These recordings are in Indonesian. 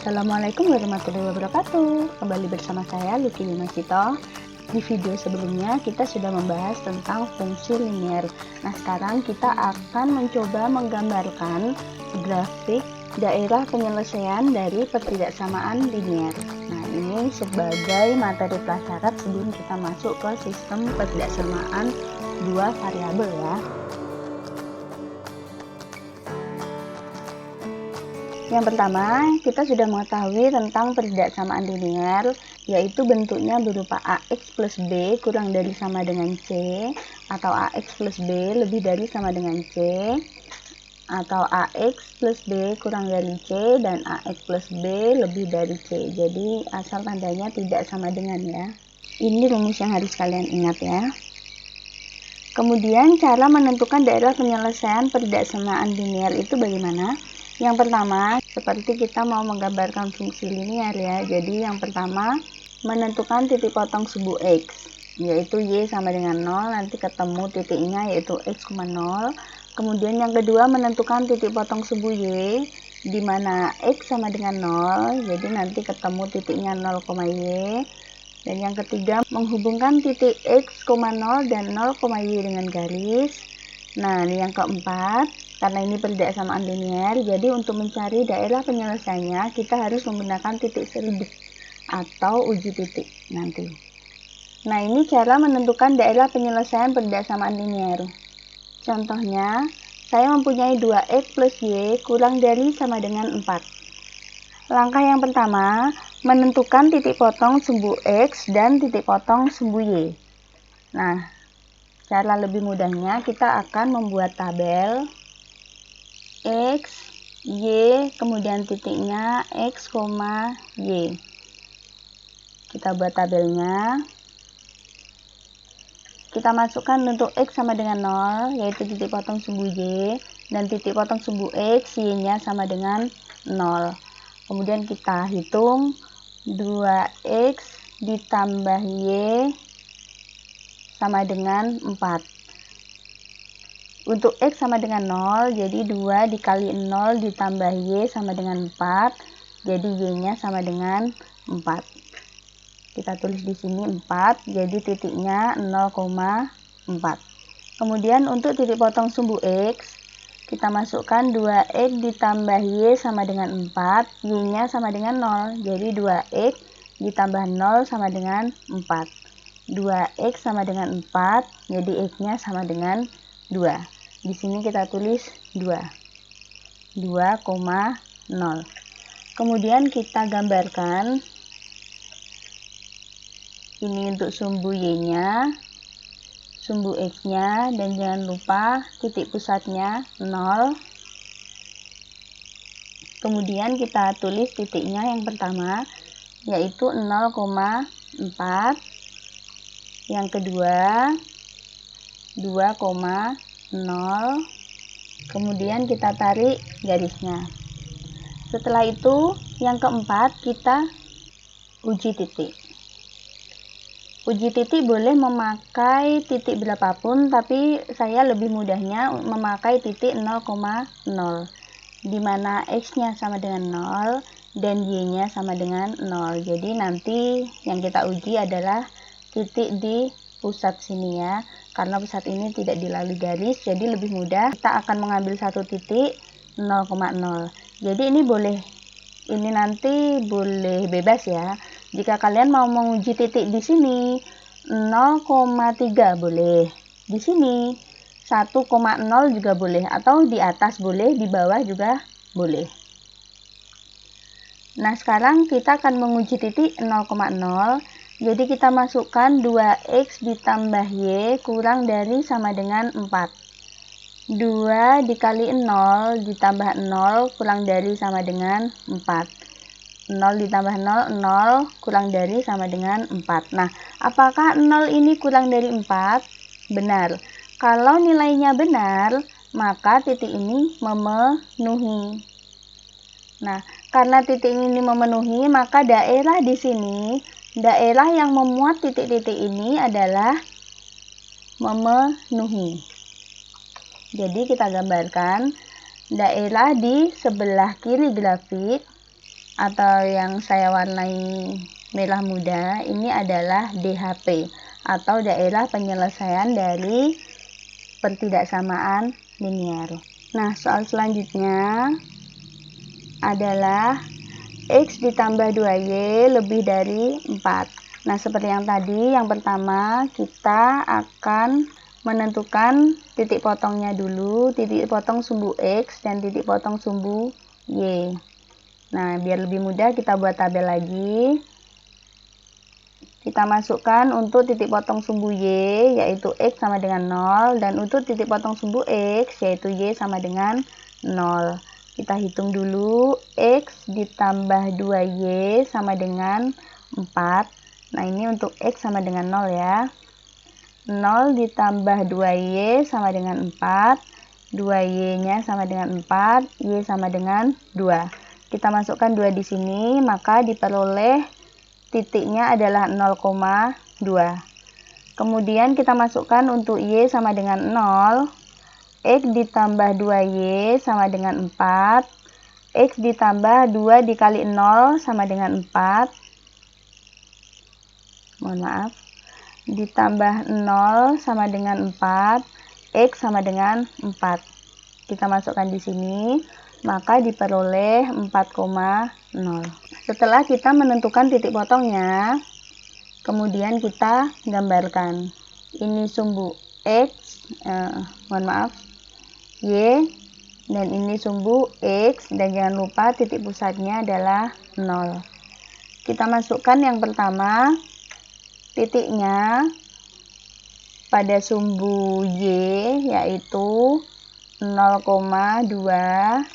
Assalamualaikum warahmatullahi wabarakatuh. Kembali bersama saya Lucky Limasito. Di video sebelumnya kita sudah membahas tentang fungsi linier. Nah, sekarang kita akan mencoba menggambarkan grafik daerah penyelesaian dari pertidaksamaan linier. Nah, ini sebagai materi prasyarat sebelum kita masuk ke sistem pertidaksamaan dua variabel ya. Yang pertama, kita sudah mengetahui tentang pertidaksamaan linier, yaitu bentuknya berupa AX plus B kurang dari sama dengan C, atau AX plus B lebih dari sama dengan C, atau AX plus B kurang dari C, dan AX plus B lebih dari C. Jadi, asal tandanya tidak sama dengan ya. Ini rumus yang harus kalian ingat ya. Kemudian, cara menentukan daerah penyelesaian pertidaksamaan linier itu bagaimana? Yang pertama, seperti kita mau menggambarkan fungsi linier ya. Jadi yang pertama, menentukan titik potong subu X, yaitu Y sama dengan 0, nanti ketemu titiknya yaitu X, 0. Kemudian yang kedua, menentukan titik potong subu Y, di mana X sama dengan 0, jadi nanti ketemu titiknya 0, Y. Dan yang ketiga, menghubungkan titik X, 0 dan 0, Y dengan garis. Nah, yang keempat, karena ini pertidaksamaan linier, jadi untuk mencari daerah penyelesaiannya kita harus menggunakan titik selebih atau uji titik nanti. Nah, ini cara menentukan daerah penyelesaian pertidaksamaan linier. Contohnya, saya mempunyai 2X plus Y kurang dari sama dengan 4. Langkah yang pertama, menentukan titik potong sumbu X dan titik potong sumbu Y. Nah, cara lebih mudahnya kita akan membuat tabel X, Y, kemudian titiknya X, Y. Kita buat tabelnya. Kita masukkan untuk X sama dengan 0, yaitu titik potong sumbu Y, dan titik potong sumbu X, Y-nya sama dengan 0. Kemudian kita hitung 2X ditambah Y sama dengan 4. Untuk X sama dengan 0, jadi 2 dikali 0 ditambah Y sama dengan 4, jadi Y-nya sama dengan 4. Kita tulis di sini 4, jadi titiknya 0,4. Kemudian untuk titik potong sumbu X, kita masukkan 2X ditambah Y sama dengan 4, Y-nya sama dengan 0, jadi 2X ditambah 0 sama dengan 4. 2X sama dengan 4, jadi X-nya sama dengan 2. Di sini kita tulis 2,0. Kemudian kita gambarkan ini untuk sumbu Y-nya, sumbu X-nya, dan jangan lupa titik pusatnya 0. Kemudian kita tulis titiknya yang pertama, yaitu 0,4. Yang kedua 2,0. Kemudian kita tarik garisnya. Setelah itu yang keempat kita uji titik. Uji titik boleh memakai titik berapapun, tapi saya lebih mudahnya memakai titik 0,0, di mana X-nya sama dengan 0 dan Y-nya sama dengan 0. Jadi nanti yang kita uji adalah titik di pusat sini ya, karena pusat ini tidak dilalui garis, jadi lebih mudah. Kita akan mengambil satu titik 0,0. Jadi ini nanti boleh bebas ya. Jika kalian mau menguji titik di sini 0,3 boleh, di sini 1,0 juga boleh, atau di atas boleh, di bawah juga boleh. Nah, sekarang kita akan menguji titik 0,0. Jadi kita masukkan 2X ditambah Y kurang dari sama dengan 4. 2 dikali 0 ditambah 0 kurang dari sama dengan 4. 0 ditambah 0, 0 kurang dari sama dengan 4. Nah, apakah 0 ini kurang dari 4? Benar. Kalau nilainya benar, maka titik ini memenuhi. Nah, karena titik ini memenuhi, maka daerah di sini, daerah yang memuat titik-titik ini adalah memenuhi. Jadi kita gambarkan daerah di sebelah kiri grafik atau yang saya warnai merah muda, ini adalah DHP atau daerah penyelesaian dari pertidaksamaan linier. Nah, soal selanjutnya adalah X ditambah 2Y lebih dari 4. Nah, seperti yang tadi, yang pertama kita akan menentukan titik potongnya dulu, titik potong sumbu X dan titik potong sumbu Y. Nah, biar lebih mudah kita buat tabel lagi. Kita masukkan untuk titik potong sumbu Y yaitu X sama dengan 0, dan untuk titik potong sumbu X yaitu Y sama dengan 0. Kita hitung dulu, X ditambah 2Y sama dengan 4. Nah, ini untuk X sama dengan 0 ya. 0 ditambah 2Y sama dengan 4. 2Y nya sama dengan 4, Y sama dengan 2. Kita masukkan 2 di sini, maka diperoleh titiknya adalah 0,2. Kemudian kita masukkan untuk Y sama dengan 0. X ditambah 2Y sama dengan 4. X ditambah 2 dikali 0 sama dengan 4. Mohon maaf. Ditambah 0 sama dengan 4. X sama dengan 4. Kita masukkan di sini, maka diperoleh 4,0. Setelah kita menentukan titik potongnya, kemudian kita gambarkan. Ini sumbu X, Y, dan ini sumbu X, dan jangan lupa titik pusatnya adalah 0. Kita masukkan yang pertama, titiknya pada sumbu Y yaitu 0,2,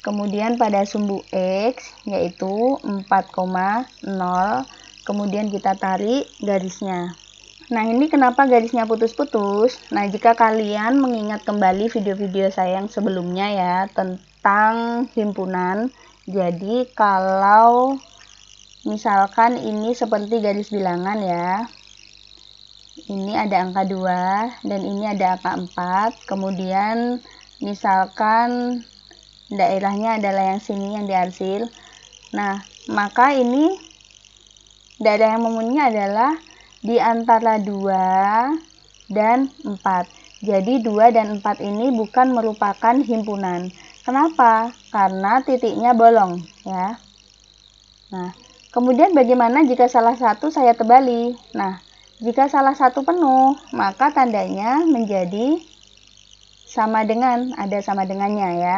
kemudian pada sumbu X yaitu 4,0, kemudian kita tarik garisnya. Nah, ini kenapa garisnya putus-putus? Nah, jika kalian mengingat kembali video-video saya yang sebelumnya ya tentang himpunan, jadi kalau misalkan ini seperti garis bilangan ya, ini ada angka 2 dan ini ada angka 4, kemudian misalkan daerahnya adalah yang sini yang diarsir. Nah, maka ini daerah yang memenuhi adalah di antara 2 dan 4. Jadi 2 dan 4 ini bukan merupakan himpunan. Kenapa? Karena titiknya bolong ya. Nah, kemudian bagaimana jika salah satu saya tebali? Nah, jika salah satu penuh, maka tandanya menjadi sama dengan, ada sama dengannya ya.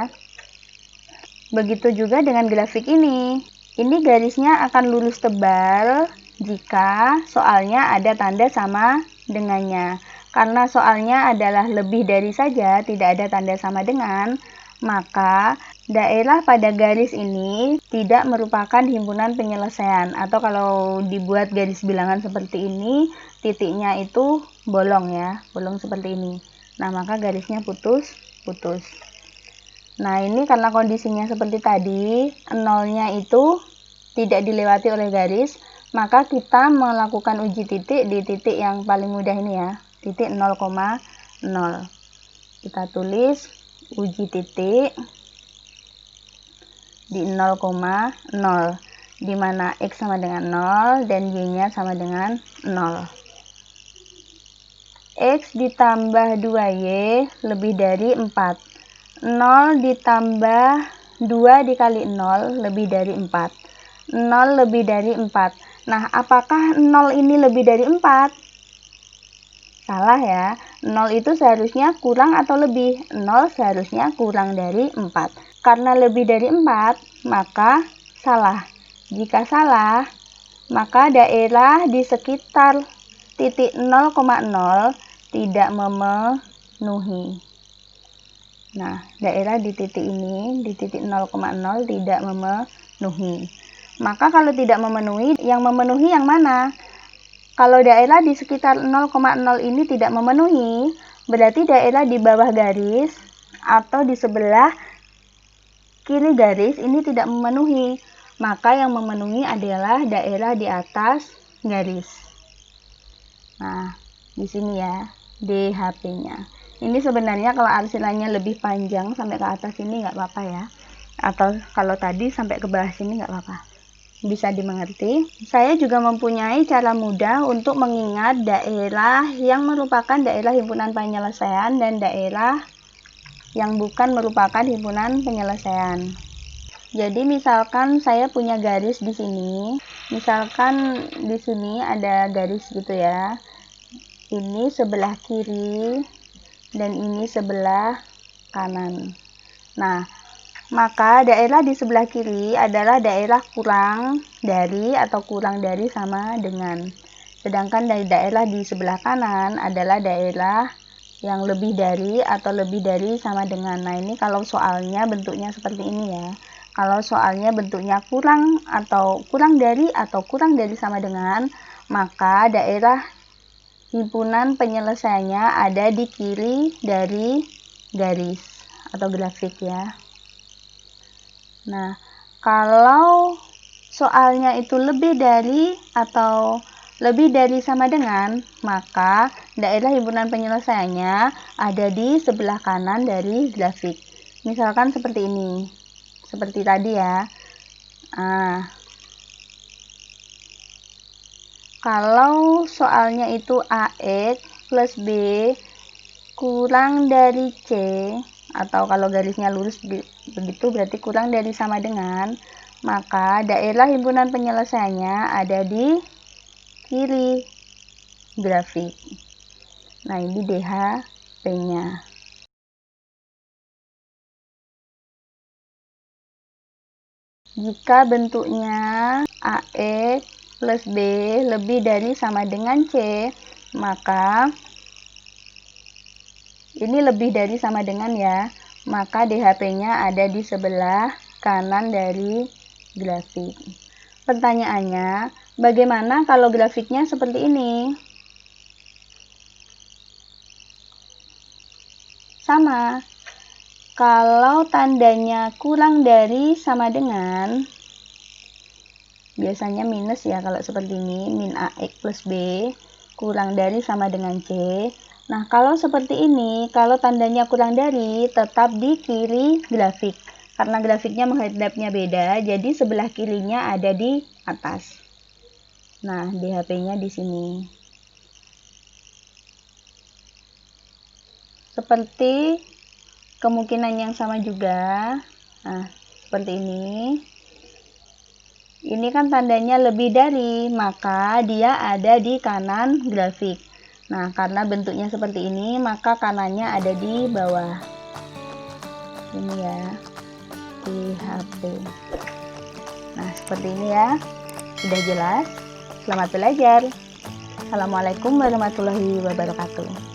Begitu juga dengan grafik ini. Ini garisnya akan lurus tebal jika soalnya ada tanda sama dengannya. Karena soalnya adalah lebih dari saja, tidak ada tanda sama dengan, maka daerah pada garis ini tidak merupakan himpunan penyelesaian. Atau kalau dibuat garis bilangan seperti ini, titiknya itu bolong ya, bolong seperti ini. Nah, maka garisnya putus-putus. Nah, ini karena kondisinya seperti tadi, nolnya itu tidak dilewati oleh garis, maka kita melakukan uji titik di titik yang paling mudah ini ya, titik 0,0. Kita tulis uji titik di 0,0, di mana X sama dengan 0 dan Y-nya sama dengan 0. X ditambah 2Y lebih dari 4. 0 ditambah 2 dikali 0 lebih dari 4. 0 lebih dari 4. Nah, apakah 0 ini lebih dari 4? Salah ya. 0 itu seharusnya kurang atau lebih? 0 seharusnya kurang dari 4. Karena lebih dari 4, maka salah. Jika salah, maka daerah di sekitar titik 0,0 tidak memenuhi. Nah, daerah di titik ini, di titik 0,0 tidak memenuhi. Maka kalau tidak memenuhi, yang memenuhi yang mana? Kalau daerah di sekitar 0,0 ini tidak memenuhi, berarti daerah di bawah garis atau di sebelah kiri garis ini tidak memenuhi. Maka yang memenuhi adalah daerah di atas garis. Nah, di sini ya, DHP-nya. Ini sebenarnya kalau arsilannya lebih panjang sampai ke atas ini nggak apa-apa ya. Atau kalau tadi sampai ke bawah sini nggak apa-apa, bisa dimengerti. Saya juga mempunyai cara mudah untuk mengingat daerah yang merupakan daerah himpunan penyelesaian dan daerah yang bukan merupakan himpunan penyelesaian. Jadi misalkan saya punya garis di sini, misalkan di sini ada garis gitu ya. Ini sebelah kiri dan ini sebelah kanan. Nah, maka daerah di sebelah kiri adalah daerah kurang dari atau kurang dari sama dengan. Sedangkan dari daerah di sebelah kanan adalah daerah yang lebih dari atau lebih dari sama dengan. Nah, ini kalau soalnya bentuknya seperti ini ya. Kalau soalnya bentuknya kurang dari atau kurang dari sama dengan, maka daerah himpunan penyelesaiannya ada di kiri dari garis atau grafik ya. Nah, kalau soalnya itu lebih dari atau lebih dari sama dengan, maka daerah himpunan penyelesaiannya ada di sebelah kanan dari grafik. Misalkan seperti ini. Seperti tadi ya. Nah, kalau soalnya itu AX plus B kurang dari C, atau kalau garisnya lurus begitu berarti kurang dari sama dengan, maka daerah himpunan penyelesaiannya ada di kiri grafik. Nah, ini DHP-nya. Jika bentuknya AX plus B lebih dari sama dengan C, maka ini lebih dari sama dengan ya, maka DHP-nya ada di sebelah kanan dari grafik. Pertanyaannya, bagaimana kalau grafiknya seperti ini? Sama. Kalau tandanya kurang dari sama dengan, biasanya minus ya kalau seperti ini, min AX plus B kurang dari sama dengan C. Nah, kalau seperti ini, kalau tandanya kurang dari, tetap di kiri grafik. Karena grafiknya menghadapnya beda, jadi sebelah kirinya ada di atas. Nah, DHP-nya di sini. Seperti kemungkinan yang sama juga. Nah, seperti ini. Ini kan tandanya lebih dari, maka dia ada di kanan grafik. Nah, karena bentuknya seperti ini, maka kanannya ada di bawah. Ini ya, di HP. Nah, seperti ini ya. Sudah jelas? Selamat belajar. Assalamualaikum warahmatullahi wabarakatuh.